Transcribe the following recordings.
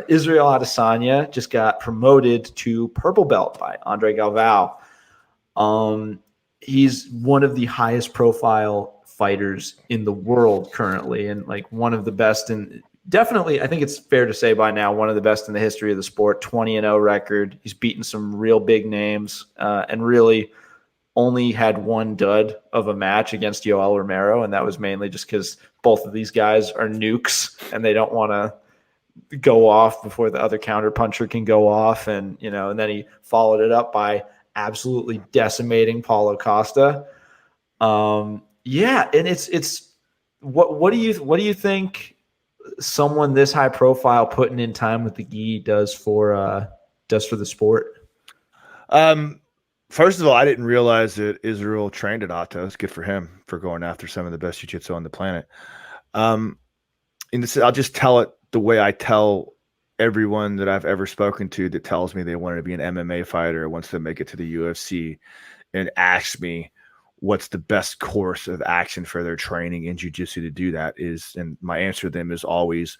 Israel Adesanya just got promoted to purple belt by Andre Galvao. He's one of the highest profile fighters in the world currently, and like one of the best in definitely, I think it's fair to say by now, one of the best in the history of the sport. 20-0 record. He's beaten some real big names, and really only had one dud of a match against Yoel Romero, and that was mainly just because both of these guys are nukes and they don't want to go off before the other counter puncher can go off, and and then he followed it up by absolutely decimating Paulo Costa. Yeah, and it's what do you think someone this high profile putting in time with the gi does for the sport? First of all, I didn't realize that Israel trained at Atos. Good for him for going after some of the best jiu-jitsu on the planet. I'll just tell it the way I tell everyone that I've ever spoken to that tells me they wanted to be an MMA fighter or wants to make it to the UFC and asks me what's the best course of action for their training in jiu-jitsu to do that is, and my answer to them is always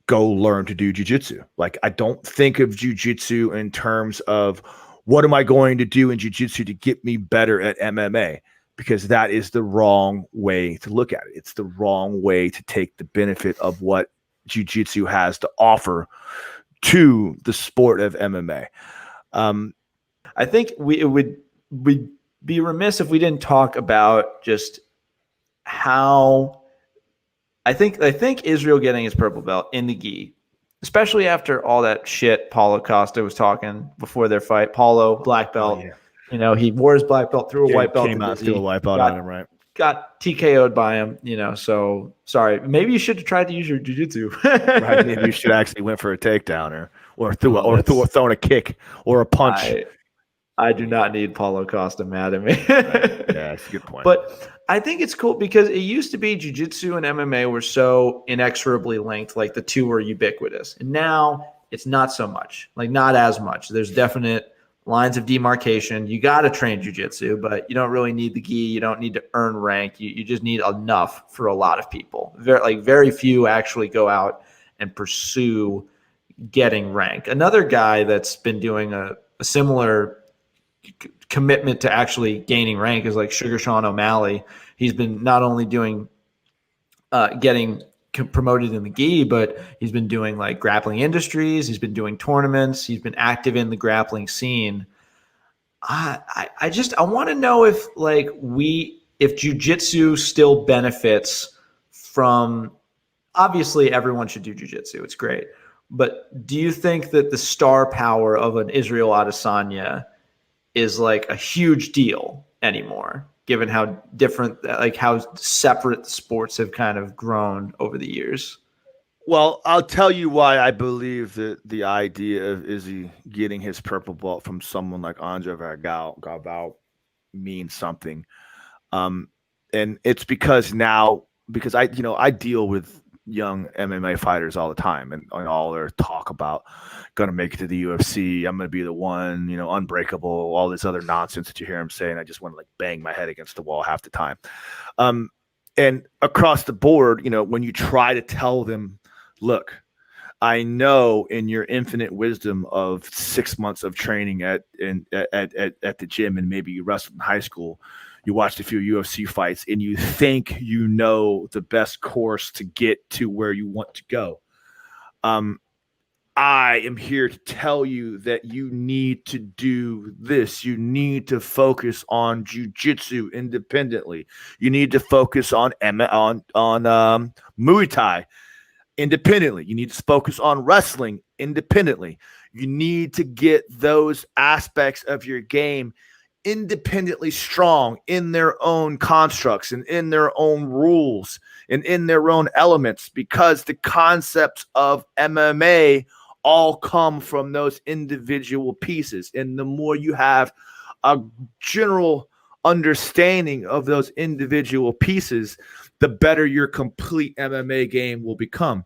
go learn to do jiu-jitsu. Like, I don't think of jiu-jitsu in terms of what am I going to do in jiu-jitsu to get me better at MMA, because that is the wrong way to look at it. It's the wrong way to take the benefit of what jiu-jitsu has to offer to the sport of MMA. I think we'd be remiss if we didn't talk about just how I think Israel getting his purple belt in the gi, especially after all that shit Paulo Costa was talking before their fight. Paulo, black belt, he wore his black belt, threw a white belt. Came out, threw a white belt on him, right? Got TKO'd by him, so sorry. Maybe you should have tried to use your jiu-jitsu. Right, maybe you should actually went for a takedown or throwing a kick or a punch. I do not need Paulo Costa mad at me. Right. Yeah, that's a good point. But I think it's cool because it used to be jiu-jitsu and MMA were so inexorably linked, like the two were ubiquitous. And now it's not so much, like not as much. There's definite lines of demarcation. You got to train jiu-jitsu, but you don't really need the gi. You don't need to earn rank. You just need enough for a lot of people. Very few actually go out and pursue getting rank. Another guy that's been doing a similar commitment to actually gaining rank is like Shawn O'Malley. He's been not only doing getting promoted in the gi, but he's been doing like Grappling Industries. He's been doing tournaments. He's been active in the grappling scene. I want to know if jiu-jitsu still benefits from, obviously everyone should do jiu-jitsu. It's great. But do you think that the star power of an Israel Adesanya is like a huge deal anymore, given how different, like how separate the sports have kind of grown over the years? Well, I'll tell you why I believe that the idea of Izzy getting his purple belt from someone like Andre Galvao means something. And it's because I deal with young MMA fighters all the time, and all their talk about going to make it to the UFC. I'm going to be the one, unbreakable, all this other nonsense that you hear him saying. I just want to like bang my head against the wall half the time. And across the board, when you try to tell them, look, I know in your infinite wisdom of 6 months of training at the gym, and maybe you wrestled in high school, you watched a few UFC fights, and you think you know the best course to get to where you want to go. I am here to tell you that you need to do this. You need to focus on jiu-jitsu independently. You need to focus on Muay Thai independently. You need to focus on wrestling independently. You need to get those aspects of your game independently strong in their own constructs and in their own rules and in their own elements, because the concepts of MMA all come from those individual pieces. And the more you have a general understanding of those individual pieces, the better your complete MMA game will become.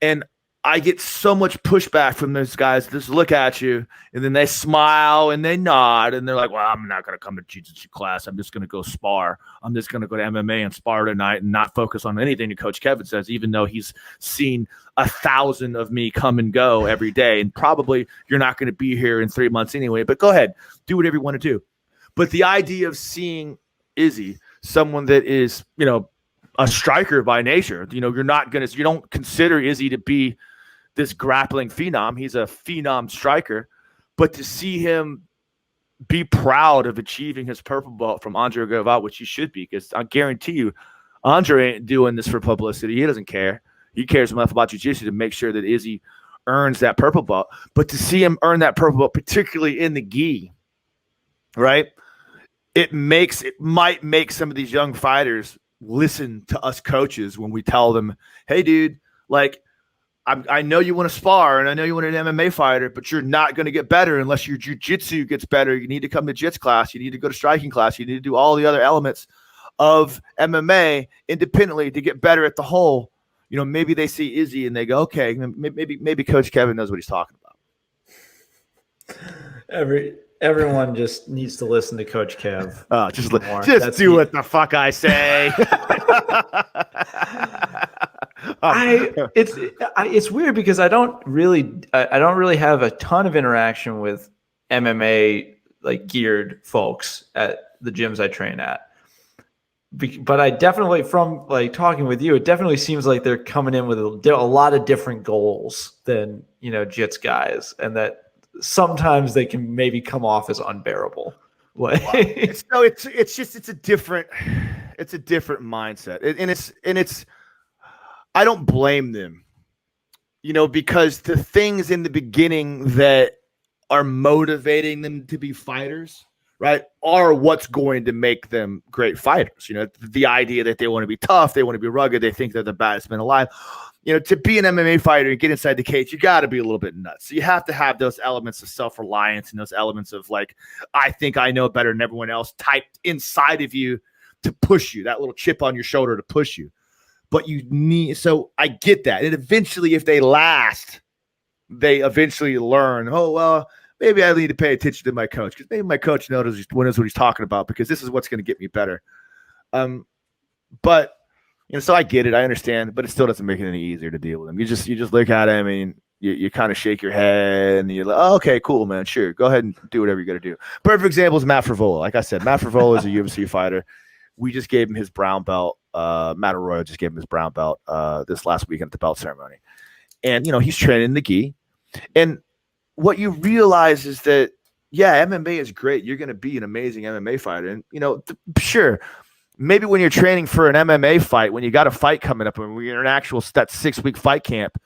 And I get so much pushback from those guys. Just look at you, and then they smile and they nod, and they're like, "Well, I'm not going to come to jiu-jitsu class. I'm just going to go spar. I'm just going to go to MMA and spar tonight and not focus on anything that Coach Kevin says, even though he's seen 1,000 of me come and go every day. And probably you're not going to be here in 3 months anyway, but go ahead. Do whatever you want to do." But the idea of seeing Izzy, someone that is, a striker by nature, you don't consider Izzy to be this grappling phenom. He's a phenom striker, but to see him be proud of achieving his purple belt from Andre Galvao, which he should be, because I guarantee you, Andre ain't doing this for publicity. He doesn't care. He cares enough about jiu-jitsu to make sure that Izzy earns that purple belt. But to see him earn that purple belt, particularly in the gi, right? It might make some of these young fighters listen to us coaches when we tell them, "Hey, dude, like, I know you want to spar and I know you want an MMA fighter, but you're not going to get better unless your jiu-jitsu gets better. You need to come to jits class. You need to go to striking class. You need to do all the other elements of MMA independently to get better at the whole." Maybe they see Izzy and they go, "Okay, maybe Coach Kevin knows what he's talking about." Everyone just needs to listen to Coach Kev. Just do what the fuck I say. It's weird because I don't really have a ton of interaction with MMA like geared folks at the gyms I train at. But I definitely, from like talking with you, it definitely seems like they're coming in with a lot of different goals than jits guys, and that sometimes they can maybe come off as unbearable. It's a different mindset, and it's I don't blame them, because the things in the beginning that are motivating them to be fighters, right, are what's going to make them great fighters. The idea that they want to be tough, they want to be rugged, they think they're the baddest men alive. To be an MMA fighter and get inside the cage, you got to be a little bit nuts. So you have to have those elements of self-reliance and those elements of like, I think I know better than everyone else typed inside of you to push you, that little chip on your shoulder to push you. But so I get that. And eventually, if they last, they eventually learn, oh, well, maybe I need to pay attention to my coach, because maybe my coach knows what he's talking about, because this is what's going to get me better. But so I get it, I understand, but it still doesn't make it any easier to deal with him. You just look at him and you kind of shake your head and you're like, "Oh, okay, cool, man, sure, go ahead and do whatever you got to do." Perfect example is Matt Frevola. Like I said, Matt Frevola is a UFC fighter. We just gave him his brown belt. Matt Arroyo just gave him his brown belt this last weekend at the belt ceremony, and he's training in the gi. And what you realize is that MMA is great. You're going to be an amazing MMA fighter, and sure. Maybe when you're training for an MMA fight, when you got a fight coming up, and we're in an actual that 6-week fight camp,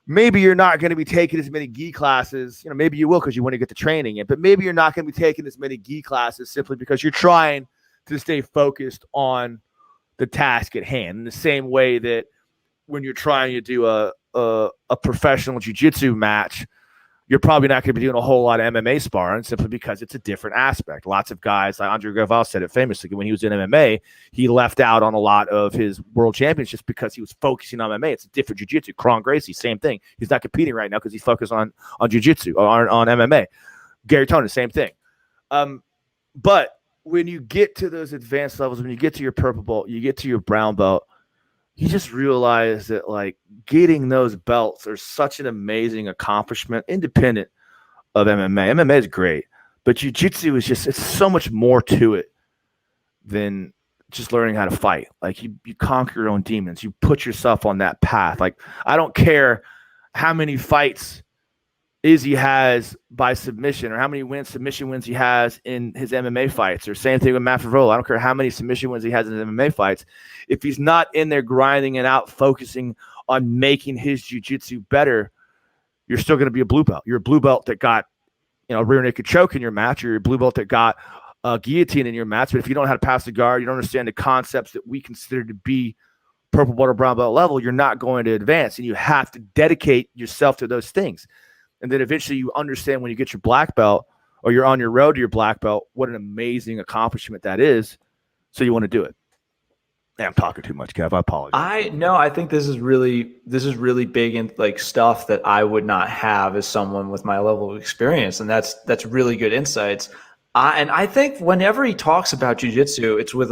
maybe you're not going to be taking as many gi classes. Maybe you will because you want to get the training in, but maybe you're not going to be taking as many gi classes simply because you're trying to stay focused on the task at hand. In the same way that when you're trying to do a professional jiu-jitsu match, you're probably not going to be doing a whole lot of MMA sparring simply because it's a different aspect. Lots of guys, like Andre Galvao said it famously, when he was in MMA, he left out on a lot of his world championships because he was focusing on MMA. It's a different jiu-jitsu. Kron Gracie, same thing. He's not competing right now because he's focused on jiu-jitsu or on MMA. Gary Tonin, same thing. But when you get to those advanced levels, when you get to your purple belt, you get to your brown belt, you just realize that like getting those belts are such an amazing accomplishment, independent of MMA. MMA is great, but jiu-jitsu is it's so much more to it than just learning how to fight. Like you conquer your own demons. You put yourself on that path. Like I don't care how many fights Izzy has by submission, or how many submission wins he has in his MMA fights, or same thing with Matt Frevola. I don't care how many submission wins he has in his MMA fights. If he's not in there grinding it out, focusing on making his jiu-jitsu better, you're still going to be a blue belt. You're a blue belt that got, rear naked choke in your match, or you're a blue belt that got a guillotine in your match. But if you don't know how to pass the guard, you don't understand the concepts that we consider to be purple belt or brown belt level, you're not going to advance. And you have to dedicate yourself to those things. And then eventually you understand when you get your black belt, or you're on your road to your black belt, what an amazing accomplishment that is. So you want to do it. I'm talking too much, Kev. I apologize. I think this is really big in like stuff that I would not have as someone with my level of experience, and that's really good insights. And I think whenever he talks about jujitsu, it's with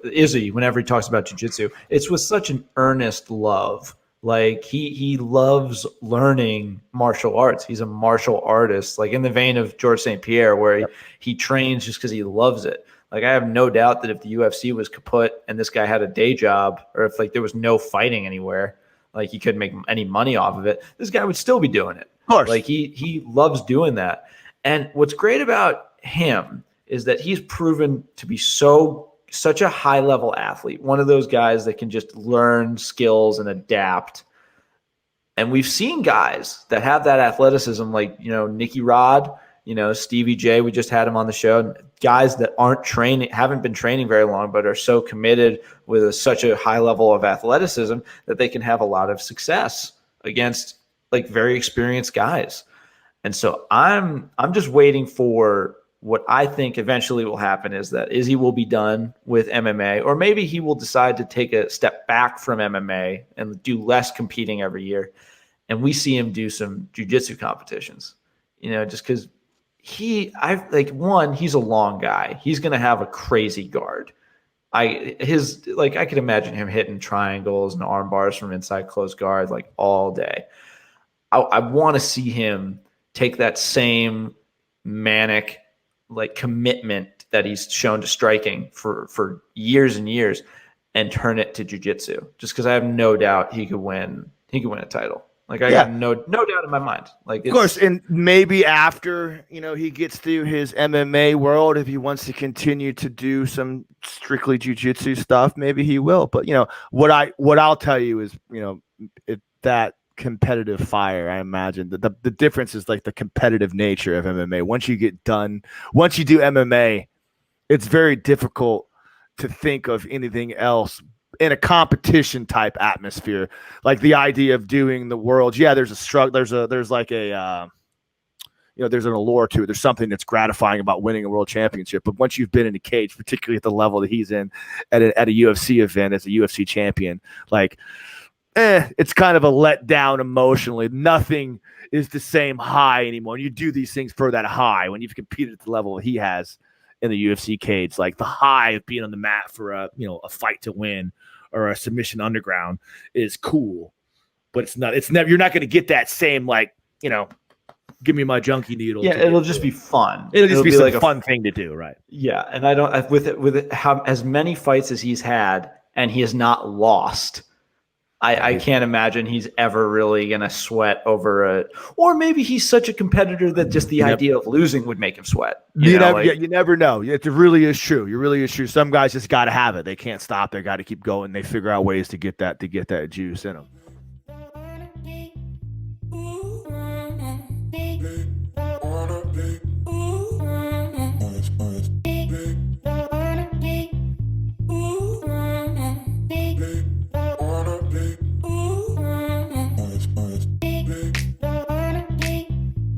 Izzy. Whenever he talks about jujitsu, it's with such an earnest love. Like he loves learning martial arts. He's a martial artist, like in the vein of George St. Pierre, where he trains just because he loves it. Like I have no doubt that if the UFC was kaput and this guy had a day job, or if like there was no fighting anywhere, like he couldn't make any money off of it, this guy would still be doing it. Of course. Like he loves doing that. And what's great about him is that he's proven to be such a high level athlete, one of those guys that can just learn skills and adapt. And we've seen guys that have that athleticism, like, Nicky Rod, Stevie J, we just had him on the show. Guys that haven't been training very long, but are so committed with such a high level of athleticism that they can have a lot of success against like very experienced guys. And so I'm just waiting for what I think eventually will happen is that Izzy will be done with MMA, or maybe he will decide to take a step back from MMA and do less competing every year. And we see him do some jiu-jitsu competitions, just because he's a long guy. He's going to have a crazy guard. I could imagine him hitting triangles and arm bars from inside close guard like all day. I want to see him take that same manic like commitment that he's shown to striking for years and years and turn it to jiu-jitsu, just because I have no doubt he could win a title. Like I got no doubt in my mind. Like of course, and maybe after he gets through his MMA world, if he wants to continue to do some strictly jiu-jitsu stuff, maybe he will. But what I'll tell you is that competitive fire, I imagine the difference is like the competitive nature of MMA. Once you do MMA, it's very difficult to think of anything else in a competition type atmosphere. Like the idea of doing the world, there's a struggle, there's like a there's an allure to it. There's something that's gratifying about winning a world championship. But once you've been in a cage, particularly at the level that he's in at a UFC event as a UFC champion, like it's kind of a letdown emotionally. Nothing is the same high anymore. And you do these things for that high when you've competed at the level he has in the UFC cage. Like the high of being on the mat for a fight to win or a submission underground is cool, but it's not. It's never. You're not going to get that same give me my junkie needle. Yeah, it'll just be fun. It'll just be like a fun thing to do, right? Yeah, and I don't with how as many fights as he's had and he has not lost. I can't imagine he's ever really going to sweat over it. Or maybe he's such a competitor that just the idea of losing would make him sweat. You never know. It really is true. It really is true. Some guys just got to have it. They can't stop. They got to keep going. They figure out ways to get that juice in them.